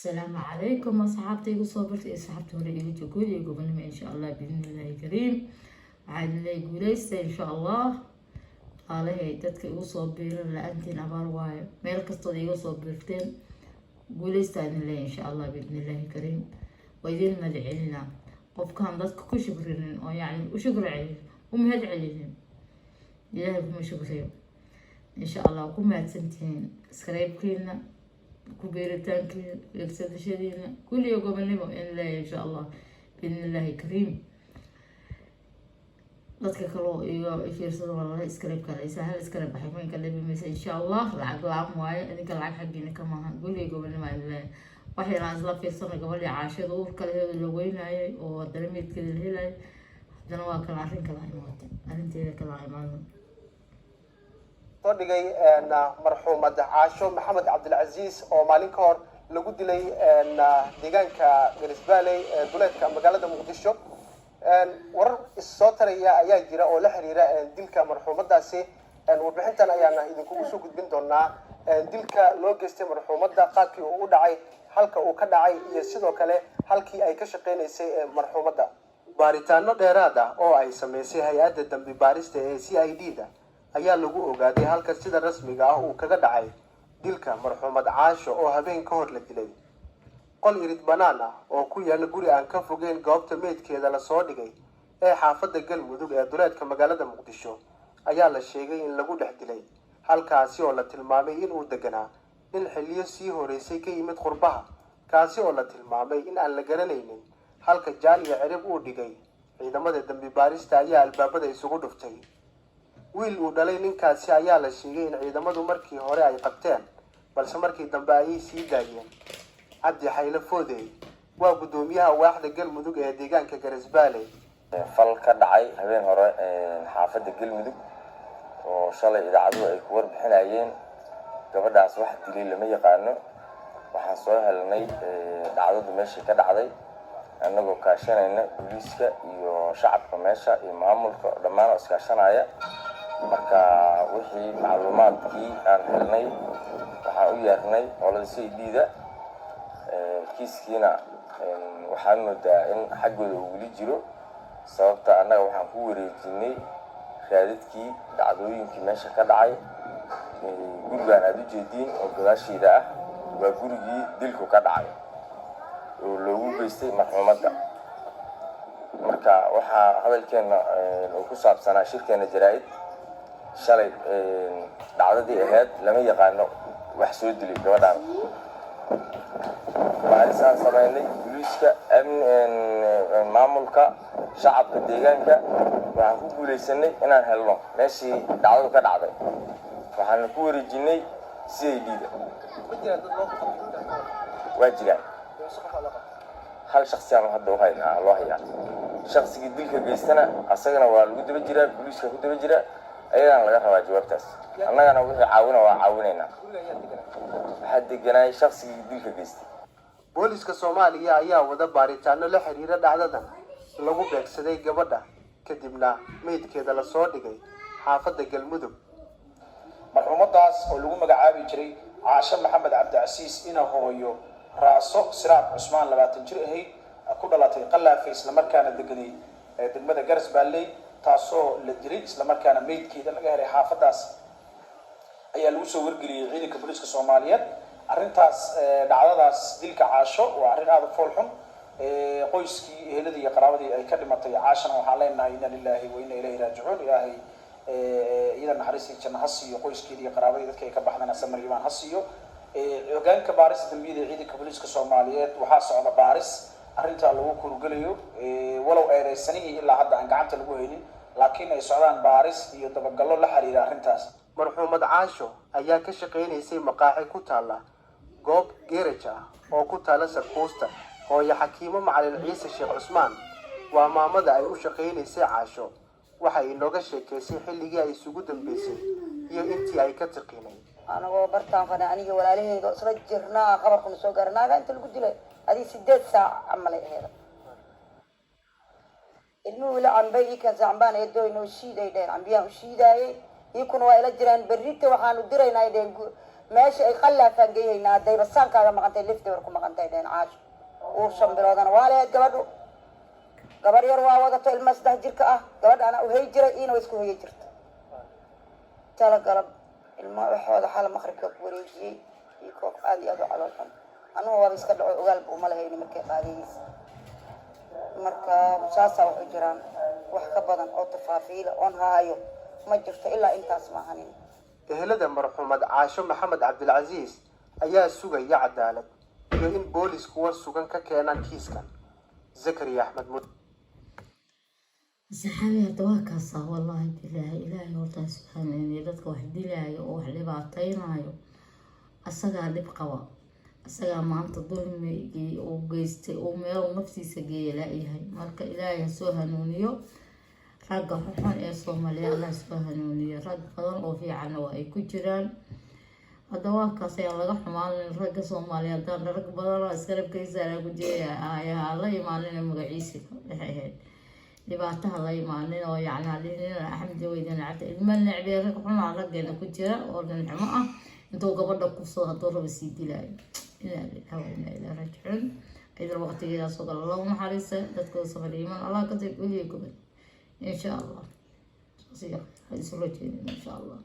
السلام عليكم أصحابتي وصوبرتي أصحابتي ورقي تقولي يقولون إن شاء الله بإذن الله الكريم عاد لا يقوليس إن شاء الله قال هي تدك وصوبر لأنتي نبار واي ميلك استضي وصوبرتين قوليس تاني الله إن شاء الله بإذن الله الكريم وإذن ندعي لنا قف كان ضدك كشكرين أو يعني وشكر عليه ومهد عليهم إلهكم شكرين إن شاء الله وكم هاتسنتين سكريب كلنا كبيرتانك يرسل شدينا كل يوم قبل إن الله إن شاء الله بإذن الله كريم dadka kaloo iga fiirsado walaalaha iskaleebka laysa hal iskaleeb xaqiiqan kale bimaysa insha Allah lacag la'aan waaye idinka lacag xaqiina kama aha guriga gobolnimo ilaa waxay la isla fiirsano gabadhi caashada uur kale la weynayay oo dareemeedkeeda la helay hadana waa kala arrin kala imaatay arrinteeda kala imaatay soo dhigay marxuumad caasho maxamed cabdilcasiis oo maalin ka hor lagu dilay deegaanka Garisbaale ee duleedka magaalada Muqdisho warar soo taraya ayaa jira oo la xiriira dilka marxuumadaasi warbixintan ayaana idinku soo gudbin doonaa dilka loo geystay marxuumada qaabkii uu u dhacay halka uu ka dhacay iyo sidoo kale halkii ay ka shaqeynaysay marxuumada baaritaano dheeraad ah oo ay sameysay hay'adda dambi baarista ee CID-da ayaa lagu ogaaday halka sida rasmiga ah uu kaga dhacay dilka marxuumad caasho oo habeen ka hor la dilay qol irid banaan ah oo ku yaala guri aan ka fogeyn goobta meedkeeda la soo dhigay ee xaafadda Galmudug ee duleedka magaalada Muqdisho ayaa la sheegay in lagu dhex dilay halkaasi oo la tilmaamay in uu deganaa in xilliyo sii horeysay ka yimid qurbaha kaasi oo la tilmaamay in aan la garanaynin halka jaal iyo cirib uu dhigay ciidamada dambi baarista ayaa albaabada isugu dhuftay wiil uu dhalay ninkaasi ayaa la sheegay in ciidamadu markii hore ay qabteen balse markii dambe ay sii daayeen عبد حيل فودي وقدوميها واحدة قلمدوق ديجان كجرزبالي فل كدعي هبين هراء حافظ قلمدوق وشالله إذا عدو أي كور بحنايين قبل دعس واحد دليل لما يقارنه وحصوها لني عدو ماشي كدعي أنه كاشين إن بوليسك يشعب كماشة يمامل لما ناس كاشين عيا marka wixii macluumaadkii aan helnay waxa u yeernay qolada CID-da kiiskiina waxaan moodaa in xaggooda uu weli jiro sababta annaga waxaan ku wareejinay raadadkii dhacdooyinkii meesha ka dhacay gurigaan aad u jeediin oo gadaasheeda ah waa gurigii dilku ka dhacay oo loogu geystay marxuumadda marka waxaa hadalkeena oo ku saabsanaa shirkeena jaraa'id shalay dhacdadii ahayd lama yaqaano wax soo dilay gabadhaan baaritaan sameynay booliiska maamulka shacabka deegaanka waxaan ku guuleysanay inaan helno meeshii dhacdadu ka dhacday waxaan ku wareejinay CID-da waa jiraan hal shakhsi aan hadda loo hayaa shakhsigii dilka geystana asagana waa lagu daba jiraa booliiska ku daba jira ayadana laga rabaa jawaabtaas annagana wixii caawina waa caawinaynaa waxaa deganay shakhsigii dilka geystay booliska Soomaaliya ayaa wada baaritaano la xiriira dhacdadan lagu beegsaday gabadha kadibna meedkeeda la soo dhigay xaafadda Galmudug marxuumadaas oo lagu magacaabi jiray Caasho Maxamed Cabdilcasiis ina hooyo Raaso Siraad Cusmaan 20 jir ahayd ku dhalatay Qallaafe isla markaana deganay degmada Garisbaale taasoo la dilay isla markaana meedkeeda laga helay xaafadaas ayaa lagu soo wargeliyay ciidanka booliska Soomaaliyeed arrintaas dhacdadaas dilka Caasho waa arrin aad u fool xun qoyskii eheladii iyo qaraabadii ay ka dhimatay Caashana waxaa leenahay inna lillahi wa inna ilayhi raaji'uun ilaahay iyada naxariistii janno ha siiyo qoyskeedii iyo qaraabadii dadka ay ka baxdana samir imaan ha siiyo hoggaanka baarista dambiyada ciidanka booliska Soomaaliyeed waxaa socda baaris arrinta lagu kurgalayo walow eedeysanihii ilaa hadda aan gacanta lagu haynin laakiin ay socdaan baaris iyo dabagallo la xiriira arrintaas marxuumad caasho ayaa ka shaqeynaysay maqaaxi ku taala goob geeraj ah oo ku taala Sarkuusta hooyo Xakiimo Macalin Ciise Sheekh Cusmaan waa maamada ay u shaqeynaysay caasho waxay inooga sheekaysay xilligii ay isugu dambeysay iyo intii ay ka taqinay anagoo bartaan fana aniga walaalahayga isla jirnaa qabarkuna soo gaarnaaga inta lagu dilay adii 8 saac amalay ahayd ilmuhu la canbay kan saambaan ee dooyno shiiday dheer ambiyaan shiidaayay يكون وإلى جيران بريته وحنو درينا يدين meesha ay qallaafaan geeyaynaa haddayba saankaaga maqantay liftibar ku maqantay dheen caasho uur 5 biloodana waa leed gabadhu gabar yar waa wadato ilma 3 jirka ah gabadha ana u hay jiray inuu isku hayay jirto tala galab ilma waxooda xal maqribka ku wareejiyay iyo koox aad iyo aad u caloolxun anuu waa iska dhaco ogaal buu ma lahayn markay qaadaysa marka saasa wax u jiraan wax ka badan oo tafaafiila oon haayo ma jirto ilaa intaas ma ahanin ehelada marxuumad caasho maxamed cabdilcasiis ayaa sugaya cadaalad iyo in boolisku war sugan ka keenaan kiiskan zakariya axmed mud saxaabi hadda waa kaasaa wallaahi bilaahi ilaahay hortaa subxaanahu dadka wax dilaayo oo wax dhibaataynayo asagaa dhib qaba asagaa maanta dulmigii uu geystay uu meel naftiisa geeya laayahay marka ilaahay ha soo hanuuniyo ragga xun ee Soomaaliya Allah soo hanuuniyo rag badan oo fiican oo ay ku jiraan hadda waa kaas ayaa laga xumaan ragga Soomaaliya dad rag badan oo iskarabkaysa lagu jeeyaa ayaa la imaanay magaciisa ahayd dhibaatada la imaanay oo yacni Axmed Weydaan Cabdi ilmaan nacbi rag xun raggeena ku jira oo dhinximo ah intuu gabadha ku soo hadoo raba sii dilay ilaa rajul ayda waqtigeeda soo gal Allah naxariista dadka Soomaaliyeed Allah ka dib u leeyahay إن شاء الله. إن شاء الله.